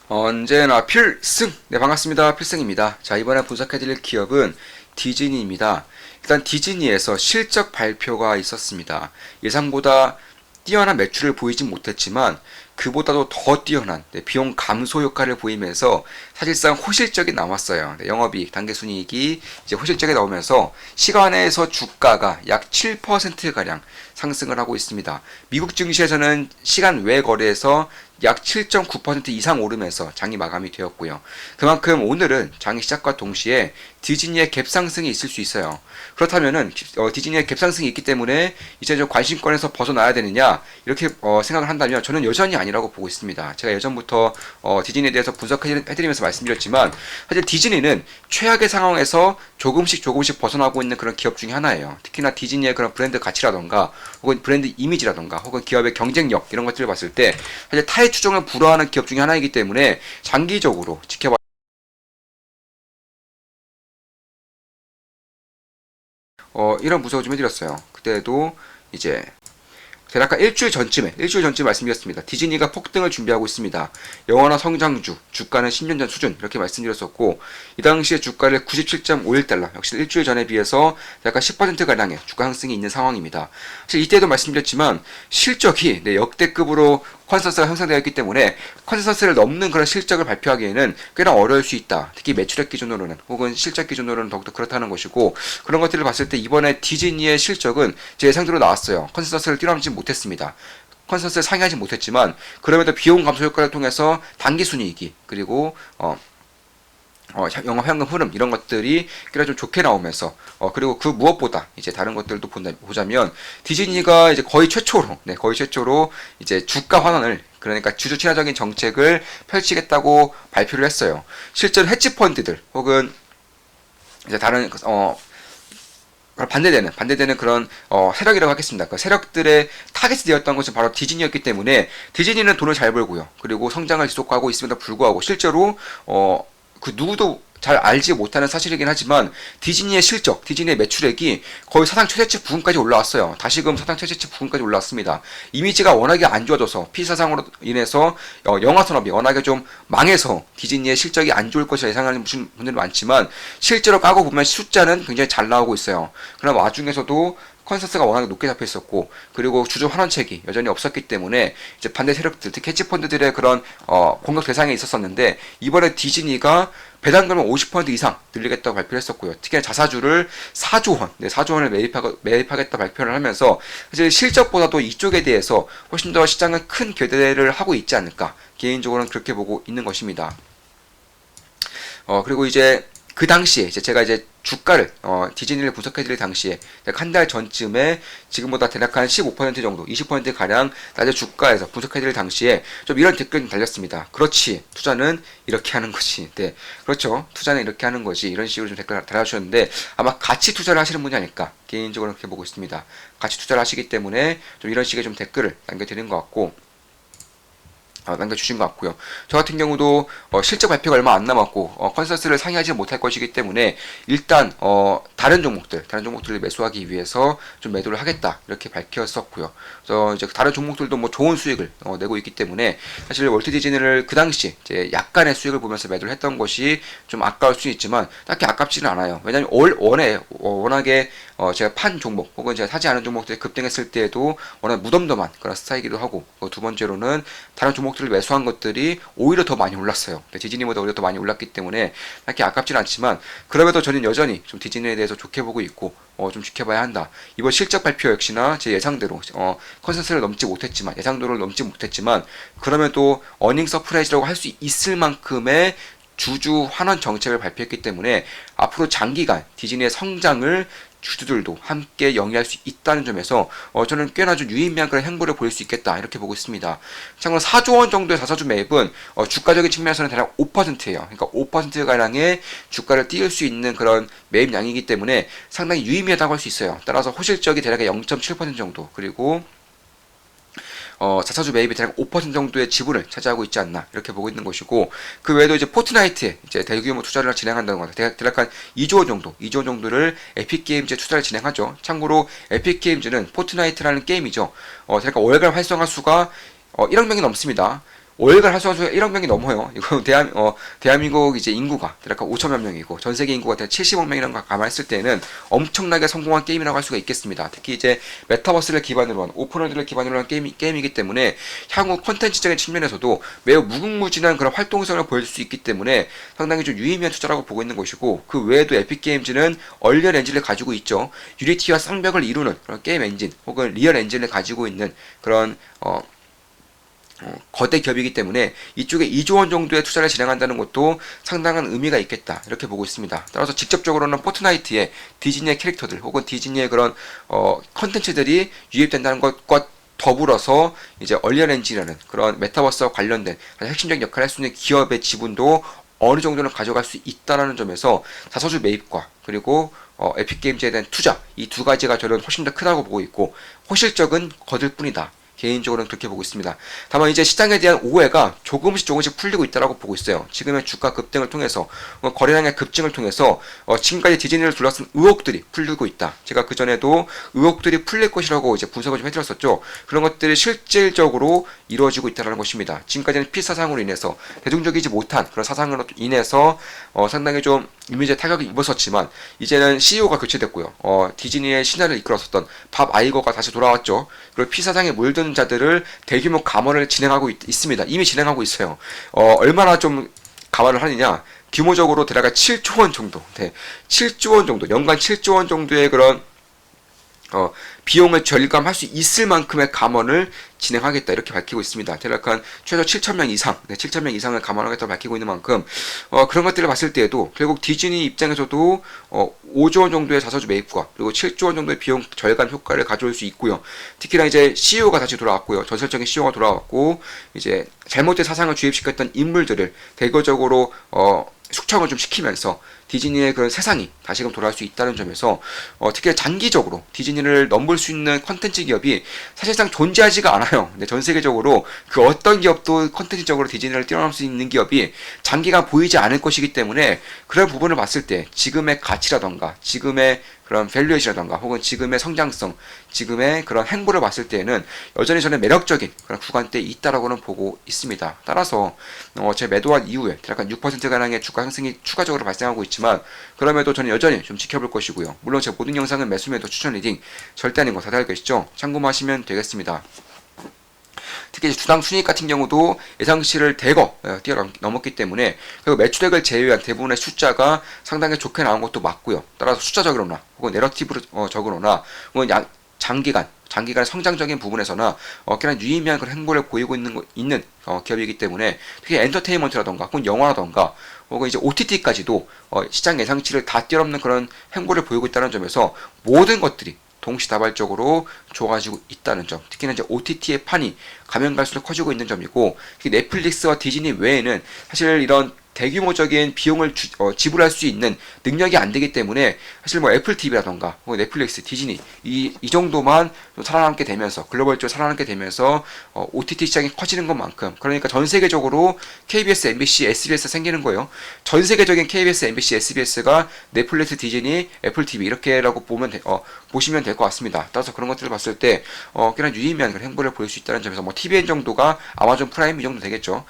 언제나 필승! 네, 반갑습니다. 필승입니다. 자, 이번에 분석해드릴 기업은 디즈니입니다. 일단 디즈니에서 실적 발표가 있었습니다. 예상보다 뛰어난 매출을 보이진 못했지만 그보다도 더 뛰어난 비용 감소 효과를 보이면서 사실상 호실적이 나왔어요. 영업이익, 당기순이익이 이제 호실적이 나오면서 시간에서 주가가 약 7%가량 상승을 하고 있습니다. 미국 증시에서는 시간 외 거래에서 약 7.9% 이상 오르면서 장이 마감이 되었고요. 그만큼 오늘은 장이 시작과 동시에 디즈니의 갭상승이 있을 수 있어요. 그렇다면은 디즈니의 갭상승이 있기 때문에 이제 좀 관심권에서 벗어나야 되느냐 이렇게 생각을 한다면 저는 여전히 아니라고 보고 있습니다. 제가 예전부터 디즈니에 대해서 분석해드리면서 말씀드렸지만 사실 디즈니는 최악의 상황에서 조금씩 벗어나고 있는 그런 기업 중에 하나예요. 특히나 디즈니의 그런 브랜드 가치라던가 혹은 브랜드 이미지라던가 혹은 기업의 경쟁력 이런 것들을 봤을 때 사실 타의 추종을 불허하는 기업 중에 하나이기 때문에 장기적으로 지켜봐 이런 분석을 좀 해드렸어요. 그때도 이제 대략 일주일 전쯤에 말씀드렸습니다. 디즈니가 폭등을 준비하고 있습니다. 영원한 성장주, 주가는 10년 전 수준 이렇게 말씀드렸었고 이 당시에 주가를 97.51달러 역시 일주일 전에 비해서 약간 10%가량의 주가 상승이 있는 상황입니다. 사실 이때도 말씀드렸지만 실적이 역대급으로 컨센서스가 형성되어 있기 때문에 컨센서스를 넘는 그런 실적을 발표하기에는 꽤나 어려울 수 있다. 특히 매출액 기준으로는 혹은 실적 기준으로는 더욱더 그렇다는 것이고 그런 것들을 봤을 때 이번에 디즈니의 실적은 제 예상대로 나왔어요. 컨센서스를 뛰어넘지 못했습니다. 컨센서스를 상회하지 못했지만 그럼에도 비용 감소 효과를 통해서 당기순이익이 그리고 영업현금 흐름 이런 것들이 꽤나 좀 좋게 나오면서 그리고 그 무엇보다 이제 다른 것들도 보자면 디즈니가 이제 거의 최초로 이제 주가 환원을 그러니까 주주 친화적인 정책을 펼치겠다고 발표를 했어요. 실제로 헤지 펀드들 혹은 이제 다른 반대되는 그런 세력이라고 하겠습니다. 그 세력들의 타겟이 되었던 것은 바로 디즈니였기 때문에 디즈니는 돈을 잘 벌고요. 그리고 성장을 지속하고 있음에도 불구하고 실제로 그 누구도 잘 알지 못하는 사실이긴 하지만 디즈니의 실적, 디즈니의 매출액이 거의 사상 최대치 부근까지 올라왔어요. 다시금 사상 최대치 부근까지 올라왔습니다. 이미지가 워낙에 안 좋아져서 피사상으로 인해서 영화 산업이 워낙에 좀 망해서 디즈니의 실적이 안 좋을 것이라 예상하는 분들이 많지만 실제로 까고 보면 숫자는 굉장히 잘 나오고 있어요. 그러나 와중에서도 컨센서스가 워낙에 높게 잡혀 있었고 그리고 주주 환원책이 여전히 없었기 때문에 이제 반대 세력들 특히 헤지펀드들의 그런 공격 대상에 있었었는데 이번에 디즈니가 배당금을 50% 이상 늘리겠다고 발표를 했었고요. 특히 자사주를 4조 원, 4조 원을 매입하겠다 발표를 하면서 사실 실적보다도 이쪽에 대해서 훨씬 더 시장은 큰 기대를 하고 있지 않을까 개인적으로는 그렇게 보고 있는 것입니다. 그리고 이제 그 당시에 제가 이제 주가를 디즈니를 분석해드릴 당시에 한 달 전쯤에 지금보다 대략 한 15% 정도 20% 가량 낮은 주가에서 분석해드릴 당시에 좀 이런 댓글이 달렸습니다. 그렇지 투자는 이렇게 하는 거지. 네, 그렇죠. 투자는 이렇게 하는 거지. 이런 식으로 좀 댓글 달아주셨는데 아마 가치 투자를 하시는 분이 아닐까 개인적으로 그렇게 보고 있습니다. 가치 투자를 하시기 때문에 좀 이런 식의 좀 댓글을 남겨드린 것 같고 남겨주신 것 같고요. 저 같은 경우도 실적 발표가 얼마 안 남았고 컨센서스를 상회하지 못할 것이기 때문에 일단 다른 종목들을 매수하기 위해서 좀 매도를 하겠다 이렇게 밝혔었고요. 그래서 이제 다른 종목들도 뭐 좋은 수익을 내고 있기 때문에 사실 월트 디즈니를 그 당시 이제 약간의 수익을 보면서 매도를 했던 것이 좀 아까울 수 있지만 딱히 아깝지는 않아요. 왜냐하면 워낙에 제가 판 종목 혹은 제가 사지 않은 종목들이 급등했을 때에도 워낙 무덤덤한 그런 스타일이기도 하고 두 번째로는 다른 종목들을 매수한 것들이 오히려 더 많이 올랐어요. 디즈니보다 오히려 더 많이 올랐기 때문에 딱히 아깝진 않지만 그럼에도 저는 여전히 좀 디즈니에 대해서 좋게 보고 있고 좀 지켜봐야 한다. 이번 실적 발표 역시나 제 예상대로 컨센서스를 넘지 못했지만 예상도를 넘지 못했지만 그럼에도 어닝 서프라이즈라고 할 수 있을 만큼의 주주 환원 정책을 발표했기 때문에 앞으로 장기간 디즈니의 성장을 주주들도 함께 영위할 수 있다는 점에서 저는 꽤나 좀 유의미한 그런 행보를 보일 수 있겠다 이렇게 보고 있습니다. 참고로 4조 원 정도의 자사주 매입은 주가적인 측면에서는 대략 5%예요. 그러니까 5%가량의 주가를 띄울 수 있는 그런 매입량이기 때문에 상당히 유의미하다고 할 수 있어요. 따라서 호실적이 대략 0.7% 정도 그리고 자사주 매입이 대략 5% 정도의 지분을 차지하고 있지 않나 이렇게 보고 있는 것이고 그 외에도 이제 포트나이트에 이제 대규모 투자를 진행한다는 겁니다. 대략 한 2조 원 정도를 에픽게임즈에 투자를 진행하죠. 참고로 에픽게임즈는 포트나이트라는 게임이죠. 대략 월간 활성화 수가 1억 명이 넘습니다. 월간 하수 선수가 1억 명이 넘어요. 이거 대한민국 이제 인구가 대략 5천만 명이고 전 세계 인구가 대략 70억 명이라는 걸 감안했을 때는 엄청나게 성공한 게임이라고 할 수가 있겠습니다. 특히 이제 메타버스를 기반으로 한 오픈월드를 기반으로 한 게임이기 때문에 향후 콘텐츠적인 측면에서도 매우 무궁무진한 그런 활동성을 보여줄 수 있기 때문에 상당히 좀 유의미한 투자라고 보고 있는 것이고, 그 외에도 에픽게임즈는 얼리얼 엔진을 가지고 있죠. 유니티와 쌍벽을 이루는 그런 게임 엔진 혹은 리얼 엔진을 가지고 있는 그런 거대 기업이기 때문에 이쪽에 2조 원 정도의 투자를 진행한다는 것도 상당한 의미가 있겠다 이렇게 보고 있습니다. 따라서 직접적으로는 포트나이트의 디즈니의 캐릭터들 혹은 디즈니의 그런 컨텐츠들이 유입된다는 것과 더불어서 이제 얼리얼 엔진이라는 그런 메타버스와 관련된 아주 핵심적인 역할을 할 수 있는 기업의 지분도 어느 정도는 가져갈 수 있다라는 점에서 자사주 매입과 그리고 에픽게임즈에 대한 투자, 이 두 가지가 저는 훨씬 더 크다고 보고 있고, 호실적은 거들 뿐이다. 개인적으로는 그렇게 보고 있습니다. 다만 이제 시장에 대한 오해가 조금씩 풀리고 있다고 보고 있어요. 지금의 주가 급등을 통해서 거래량의 급증을 통해서 지금까지 디즈니를 둘러싼 의혹들이 풀리고 있다. 제가 그 전에도 의혹들이 풀릴 것이라고 이제 분석을 좀 해드렸었죠. 그런 것들이 실질적으로 이루어지고 있다는 것입니다. 지금까지는 피사상으로 인해서 대중적이지 못한 그런 사상으로 인해서 상당히 좀 이미지에 타격을 입었었지만 이제는 CEO가 교체됐고요. 디즈니의 신화를 이끌었었던 밥 아이거가 다시 돌아왔죠. 그리고 피사상에 물든 자들을 대규모 감원을 진행하고 있습니다. 이미 진행하고 있어요. 얼마나 좀 감원을 하느냐? 규모적으로 대략 7조 원 정도, 7조 원 정도, 연간 7조 원 정도의 그런 비용을 절감할 수 있을 만큼의 감원을 진행하겠다 이렇게 밝히고 있습니다. 대략 한 최소 7,000명 이상, 7,000명 이상을 감원하겠다고 밝히고 있는 만큼 그런 것들을 봤을 때에도 결국 디즈니 입장에서도 5조 원 정도의 자사주 매입과 그리고 7조 원 정도의 비용 절감 효과를 가져올 수 있고요. 특히나 이제 CEO가 다시 돌아왔고요. 전설적인 CEO가 돌아왔고 이제 잘못된 사상을 주입시켰던 인물들을 대거적으로 숙청을 좀 시키면서 디즈니의 그런 세상이 다시금 돌아올 수 있다는 점에서 특히 장기적으로 디즈니를 넘볼 수 있는 컨텐츠 기업이 사실상 존재하지가 않아요. 근데 전 세계적으로 그 어떤 기업도 컨텐츠적으로 디즈니를 뛰어넘을 수 있는 기업이 장기가 보이지 않을 것이기 때문에 그런 부분을 봤을 때 지금의 가치라던가 지금의 그런 밸류에이션이라던가 혹은 지금의 성장성, 지금의 그런 행보를 봤을 때에는 여전히 저는 매력적인 그런 구간대에 있다라고는 보고 있습니다. 따라서 제 매도한 이후에 약간 6%가량의 주가 상승이 추가적으로 발생하고 있지만 그럼에도 저는 여전히 좀 지켜볼 것이고요. 물론 제 모든 영상은 매수 매도 추천 리딩 절대 아닌 거 다들 알고 계시죠? 참고하시면 되겠습니다. 특히 주당 순이익 같은 경우도 예상치를 대거 뛰어넘었기 때문에 그리고 매출액을 제외한 대부분의 숫자가 상당히 좋게 나온 것도 맞고요. 따라서 숫자적으로나 혹은 내러티브적으로나 혹은 장기간 성장적인 부분에서나 꽤나 유의미한 그런 행보를 보이고 있는 기업이기 때문에 특히 엔터테인먼트라던가 혹은 영화라던가 혹은 이제 OTT까지도 시장 예상치를 다 뛰어넘는 그런 행보를 보이고 있다는 점에서 모든 것들이 동시다발적으로 좋아지고 있다는 점, 특히나 이제 OTT의 판이 가면 갈수록 커지고 있는 점이고, 특히 넷플릭스와 디즈니 외에는 사실 이런 대규모적인 비용을 지불할 수 있는 능력이 안 되기 때문에 사실 뭐 애플 TV라던가 넷플릭스, 디즈니 이 정도만 살아남게 되면서 글로벌적으로 살아남게 되면서 OTT 시장이 커지는 것만큼, 그러니까 전 세계적으로 KBS, MBC, SBS 생기는 거예요. 전 세계적인 KBS, MBC, SBS가 넷플릭스, 디즈니, 애플 TV 이렇게라고 보시면 될 것 같습니다. 따라서 그런 것들을 봤을 때 꽤나 유의미한 그런 행보를 보일 수 있다는 점에서 뭐 TVN 정도가 아마존 프라임 이 정도 되겠죠.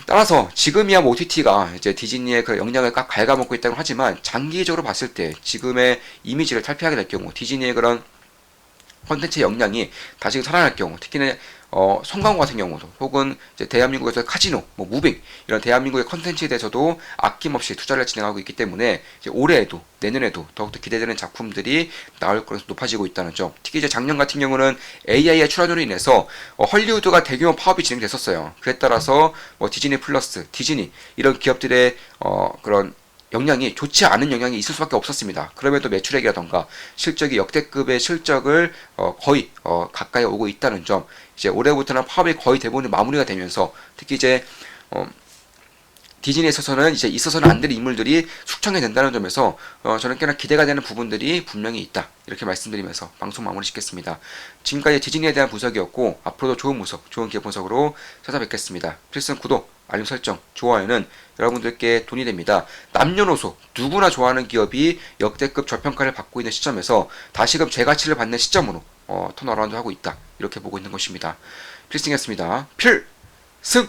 따라서 지금이야 뭐 OTT가 이제 디즈니의 그 영향을 꽉 갉아먹고 있다고 하지만 장기적으로 봤을 때 지금의 이미지를 탈피하게 될 경우 디즈니의 그런 콘텐츠의 역량이 다시 살아날 경우, 특히나 송강호 같은 경우도 혹은 이제 대한민국에서 카지노, 뭐 무빙 이런 대한민국의 콘텐츠에 대해서도 아낌없이 투자를 진행하고 있기 때문에 이제 올해에도 내년에도 더욱더 기대되는 작품들이 나올 것으로 높아지고 있다는 점. 특히 이제 작년 같은 경우는 AI의 출연으로 인해서 헐리우드가 대규모 파업이 진행됐었어요. 그에 따라서 뭐 디즈니 플러스, 디즈니 이런 기업들의 그런 영향이 좋지 않은 영향이 있을 수밖에 없었습니다. 그럼에도 매출액이라던가 실적이 역대급의 실적을 거의 가까이 오고 있다는 점. 이제 올해부터는 파업이 거의 대부분 마무리가 되면서 특히 이제 디즈니에 있어서는 이제 있어서는 안 될 인물들이 숙청이 된다는 점에서 저는 꽤나 기대가 되는 부분들이 분명히 있다. 이렇게 말씀드리면서 방송 마무리 짓겠습니다. 지금까지 디즈니에 대한 분석이었고 앞으로도 좋은 분석, 좋은 기업 분석으로 찾아뵙겠습니다. 필승 구독, 알림 설정, 좋아요는 여러분들께 돈이 됩니다. 남녀노소 누구나 좋아하는 기업이 역대급 저평가를 받고 있는 시점에서 다시금 재가치를 받는 시점으로 턴어라운드 하고 있다. 이렇게 보고 있는 것입니다. 필승이었습니다. 필! 승!